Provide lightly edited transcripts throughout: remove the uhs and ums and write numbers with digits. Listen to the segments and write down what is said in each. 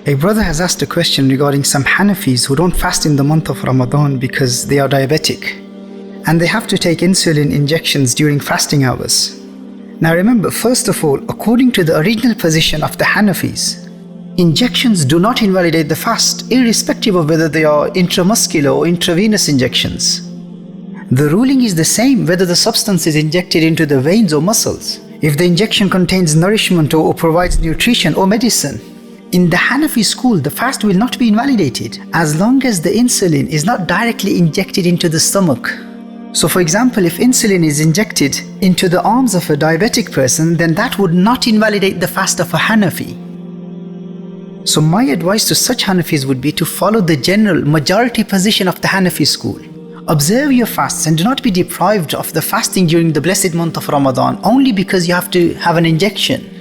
A brother has asked a question regarding some Hanafis who don't fast in the month of Ramadan because they are diabetic and they have to take insulin injections during fasting hours. Now remember, first of all, according to the original position of the Hanafis, injections do not invalidate the fast, irrespective of whether they are intramuscular or intravenous injections. The ruling is the same whether the substance is injected into the veins or muscles, if the injection contains nourishment or provides nutrition or medicine. In the Hanafi school, the fast will not be invalidated as long as the insulin is not directly injected into the stomach. So for example, if insulin is injected into the arms of a diabetic person, then that would not invalidate the fast of a Hanafi. So my advice to such Hanafis would be to follow the general majority position of the Hanafi school. Observe your fasts and do not be deprived of the fasting during the blessed month of Ramadan only because you have to have an injection.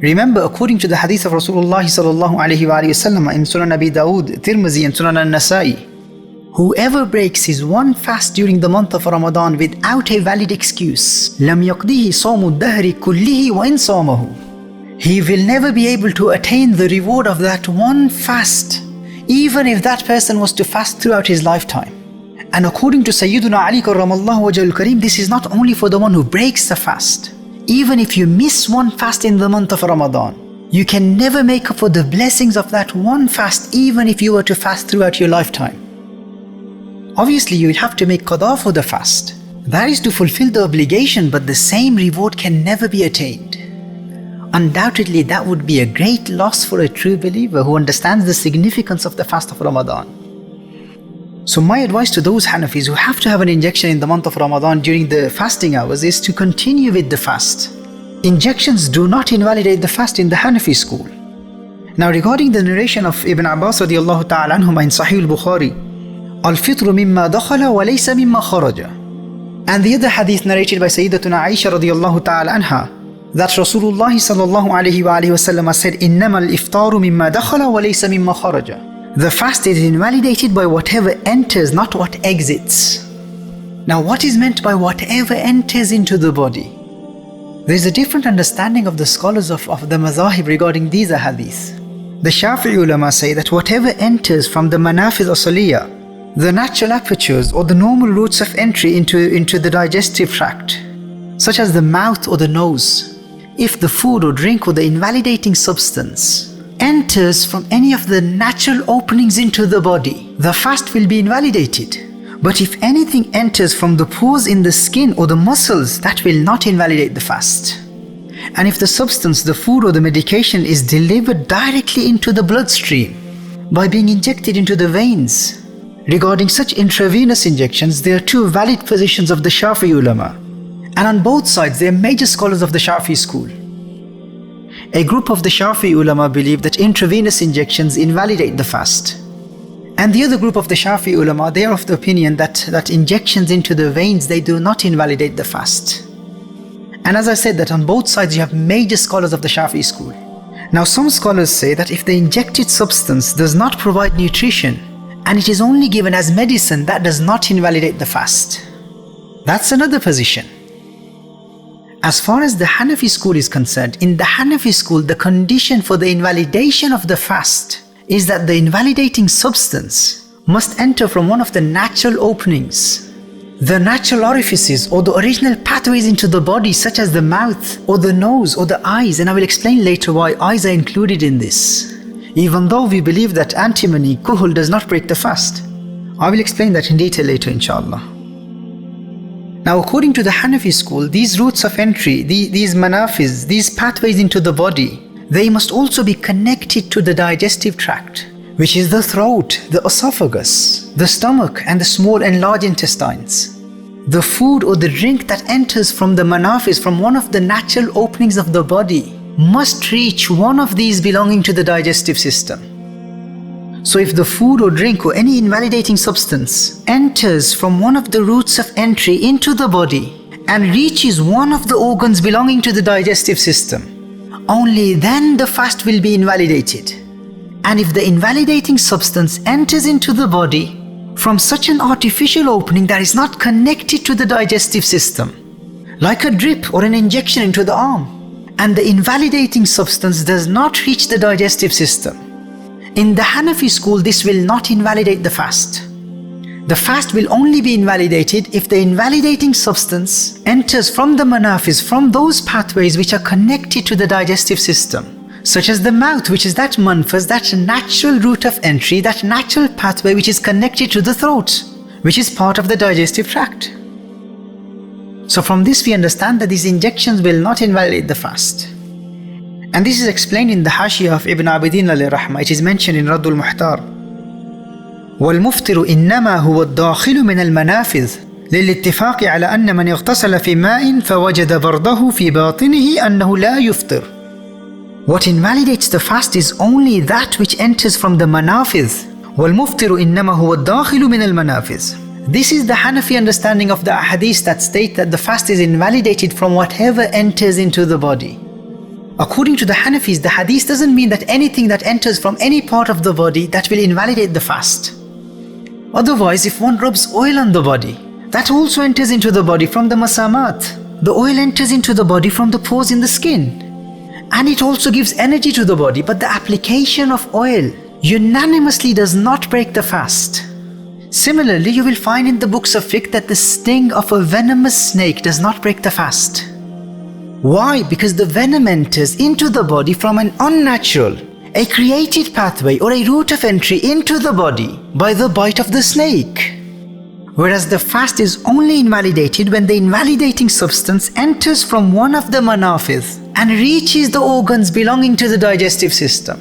Remember, according to the hadith of Rasulullah sallallahu alaihi wasallam in Sunan Abi Dawood, Tirmizi and Sunan An-Nasa'i, whoever breaks his one fast during the month of Ramadan without a valid excuse, لَمْ يَقْضِهِ صَوْمُ الدَّهْرِ كُلِّهِ وَإِنْ صَامَهُ, he will never be able to attain the reward of that one fast, even if that person was to fast throughout his lifetime. And according to Sayyiduna Ali karramallahu wajhul kareem, this is not only for the one who breaks the fast. Even if you miss one fast in the month of Ramadan, you can never make up for the blessings of that one fast, even if you were to fast throughout your lifetime. Obviously, you will have to make qada for the fast. That is to fulfill the obligation, but the same reward can never be attained. Undoubtedly, that would be a great loss for a true believer who understands the significance of the fast of Ramadan. So my advice to those Hanafis who have to have an injection in the month of Ramadan during the fasting hours is to continue with the fast. Injections do not invalidate the fast in the Hanafi school. Now regarding the narration of Ibn Abbas radiallahu ta'ala anhuma in Sahih al-Bukhari, al-fitru mimma dakhala wa laysa mimma kharaja. And the other hadith narrated by Sayyidatuna Aisha radiallahu ta'ala anha, that Rasulullah sallallahu alayhi wa sallam said, innama al-iftaru mimma dakhala wa laysa mimma kharaja. The fast is invalidated by whatever enters, not what exits. Now what is meant by whatever enters into the body? There is a different understanding of the scholars of the mazahib regarding these ahadith. The Shafi'i ulama say that whatever enters from the manafiz asaliya, the natural apertures or the normal routes of entry into the digestive tract, such as the mouth or the nose, if the food or drink or the invalidating substance enters from any of the natural openings into the body, the fast will be invalidated. But if anything enters from the pores in the skin or the muscles, that will not invalidate the fast. And if the substance, the food or the medication is delivered directly into the bloodstream by being injected into the veins, regarding such intravenous injections, there are two valid positions of the Shafi'i ulama. And on both sides, they are major scholars of the Shafi'i school. A group of the Shafi'i ulama believe that intravenous injections invalidate the fast. And the other group of the Shafi'i ulama, they are of the opinion that injections into the veins, they do not invalidate the fast. And as I said, that on both sides you have major scholars of the Shafi'i school. Now some scholars say that if the injected substance does not provide nutrition and it is only given as medicine, that does not invalidate the fast. That's another position. As far as the Hanafi school is concerned, in the Hanafi school, the condition for the invalidation of the fast is that the invalidating substance must enter from one of the natural openings, the natural orifices or the original pathways into the body, such as the mouth or the nose or the eyes. And I will explain later why eyes are included in this, even though we believe that antimony, kuhul, does not break the fast. I will explain that in detail later, inshallah. Now according to the Hanafi school, these routes of entry, these manafiz, these pathways into the body, they must also be connected to the digestive tract, which is the throat, the esophagus, the stomach and the small and large intestines. The food or the drink that enters from the manafiz, from one of the natural openings of the body, must reach one of these belonging to the digestive system. So if the food or drink or any invalidating substance enters from one of the routes of entry into the body and reaches one of the organs belonging to the digestive system, only then the fast will be invalidated. And if the invalidating substance enters into the body from such an artificial opening that is not connected to the digestive system, like a drip or an injection into the arm, and the invalidating substance does not reach the digestive system, In the Hanafi school, this will not invalidate the fast. The fast will only be invalidated if the invalidating substance enters from the manafiz, from those pathways which are connected to the digestive system, such as the mouth, which is that manfaz, that natural route of entry, that natural pathway which is connected to the throat, which is part of the digestive tract. So from this we understand that these injections will not invalidate the fast. And this is explained in the Hashiyah of Ibn Abidin alayhi rahmah. It is mentioned in Raddul Muhtar. والمفطر إنما هو الداخل من المنافذ للاتفاق على أن من اغتسل في ماء فوجد برده في باطنه أنه لا يفطر. What invalidates the fast is only that which enters from the manafidh. والمفطر إنما هو الداخل من المنافذ. This is the Hanafi understanding of the ahadith that state that the fast is invalidated from whatever enters into the body. According to the Hanafis, the hadith doesn't mean that anything that enters from any part of the body that will invalidate the fast. Otherwise, if one rubs oil on the body, that also enters into the body from the masamat. The oil enters into the body from the pores in the skin. And it also gives energy to the body, but the application of oil unanimously does not break the fast. Similarly, you will find in the books of fiqh that the sting of a venomous snake does not break the fast. Why? Because the venom enters into the body from an unnatural, a created pathway or a route of entry into the body by the bite of the snake. Whereas the fast is only invalidated when the invalidating substance enters from one of the manafidh and reaches the organs belonging to the digestive system.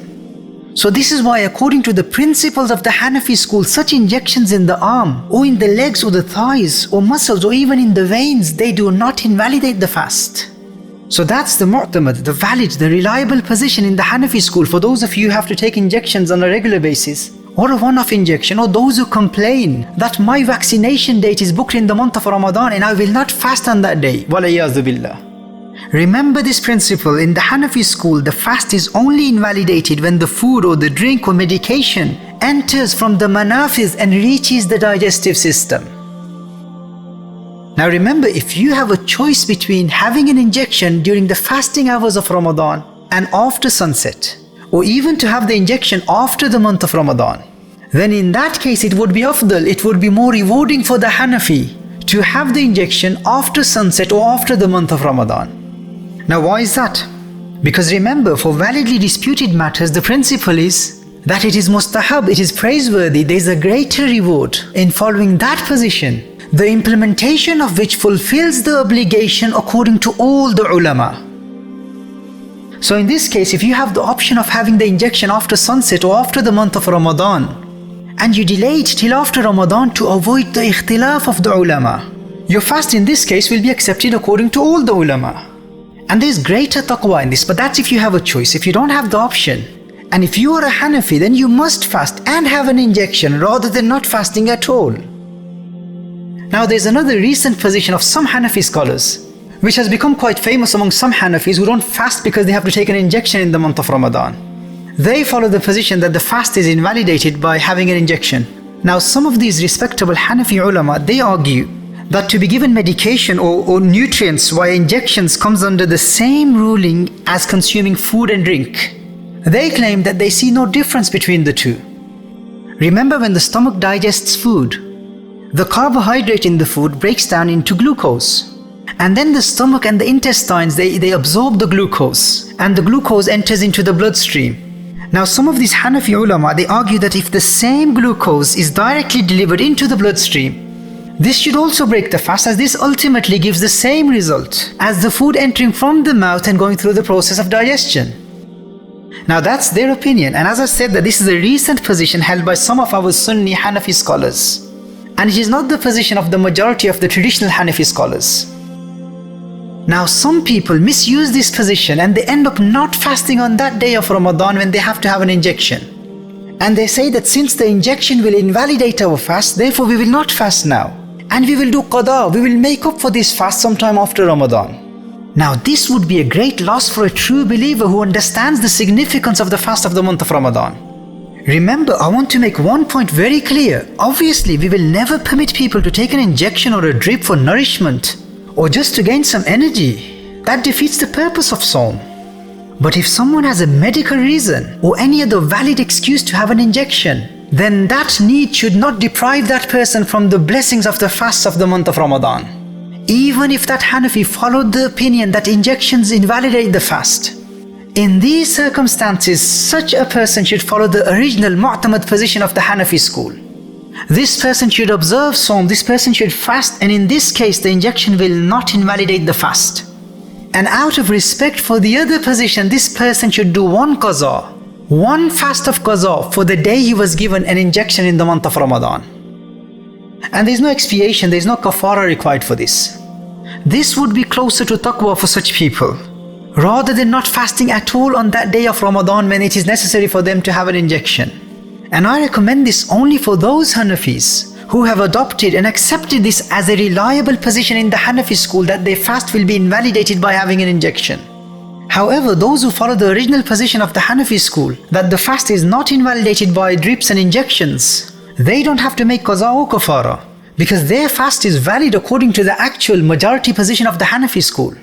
So this is why, according to the principles of the Hanafi school, such injections in the arm or in the legs or the thighs or muscles or even in the veins, they do not invalidate the fast. So that's the mu'tamad, the valid, the reliable position in the Hanafi school for those of you who have to take injections on a regular basis, or a one-off injection, or those who complain that my vaccination date is booked in the month of Ramadan and I will not fast on that day. Walayyazu billah. Remember this principle, in the Hanafi school, the fast is only invalidated when the food or the drink or medication enters from the manafidh and reaches the digestive system. Now remember, if you have a choice between having an injection during the fasting hours of Ramadan and after sunset, or even to have the injection after the month of Ramadan, then in that case it would be afdal, it would be more rewarding for the Hanafi to have the injection after sunset or after the month of Ramadan. Now why is that? Because remember, for validly disputed matters, the principle is that it is mustahab, it is praiseworthy, there is a greater reward in following that position, the implementation of which fulfills the obligation according to all the ulama. So in this case, if you have the option of having the injection after sunset or after the month of Ramadan, and you delay it till after Ramadan to avoid the ikhtilaf of the ulama, your fast in this case will be accepted according to all the ulama. And there is greater taqwa in this, but that's if you have a choice. If you don't have the option, and if you are a Hanafi, then you must fast and have an injection rather than not fasting at all. Now there's another recent position of some Hanafi scholars, which has become quite famous among some Hanafis who don't fast because they have to take an injection in the month of Ramadan. They follow the position that the fast is invalidated by having an injection. Now some of these respectable Hanafi ulama, they argue that to be given medication or nutrients via injections comes under the same ruling as consuming food and drink. They claim that they see no difference between the two. Remember, when the stomach digests food, the carbohydrate in the food breaks down into glucose. And then the stomach and the intestines, they absorb the glucose, and the glucose enters into the bloodstream. Now some of these Hanafi ulama, they argue that if the same glucose is directly delivered into the bloodstream, this should also break the fast, as this ultimately gives the same result as the food entering from the mouth and going through the process of digestion. Now that's their opinion, and as I said, that this is a recent position held by some of our Sunni Hanafi scholars. And it is not the position of the majority of the traditional Hanafi scholars. Now some people misuse this position and they end up not fasting on that day of Ramadan when they have to have an injection. And they say that since the injection will invalidate our fast, therefore we will not fast now. And we will do qada, we will make up for this fast sometime after Ramadan. Now this would be a great loss for a true believer who understands the significance of the fast of the month of Ramadan. Remember, I want to make one point very clear. Obviously, we will never permit people to take an injection or a drip for nourishment or just to gain some energy. That defeats the purpose of Sawm. But if someone has a medical reason or any other valid excuse to have an injection, then that need should not deprive that person from the blessings of the fasts of the month of Ramadan. Even if that Hanafi followed the opinion that injections invalidate the fast. In these circumstances, such a person should follow the original Mu'tamad position of the Hanafi school. This person should observe Sawm, this person should fast, and in this case the injection will not invalidate the fast. And out of respect for the other position, this person should do one qaza, one fast of qaza for the day he was given an injection in the month of Ramadan. And there is no expiation, there is no kafara required for this. This would be closer to taqwa for such people, rather than not fasting at all on that day of Ramadan when it is necessary for them to have an injection. And I recommend this only for those Hanafis who have adopted and accepted this as a reliable position in the Hanafi school, that their fast will be invalidated by having an injection. However, those who follow the original position of the Hanafi school, that the fast is not invalidated by drips and injections, they don't have to make qaza or kafara, because their fast is valid according to the actual majority position of the Hanafi school.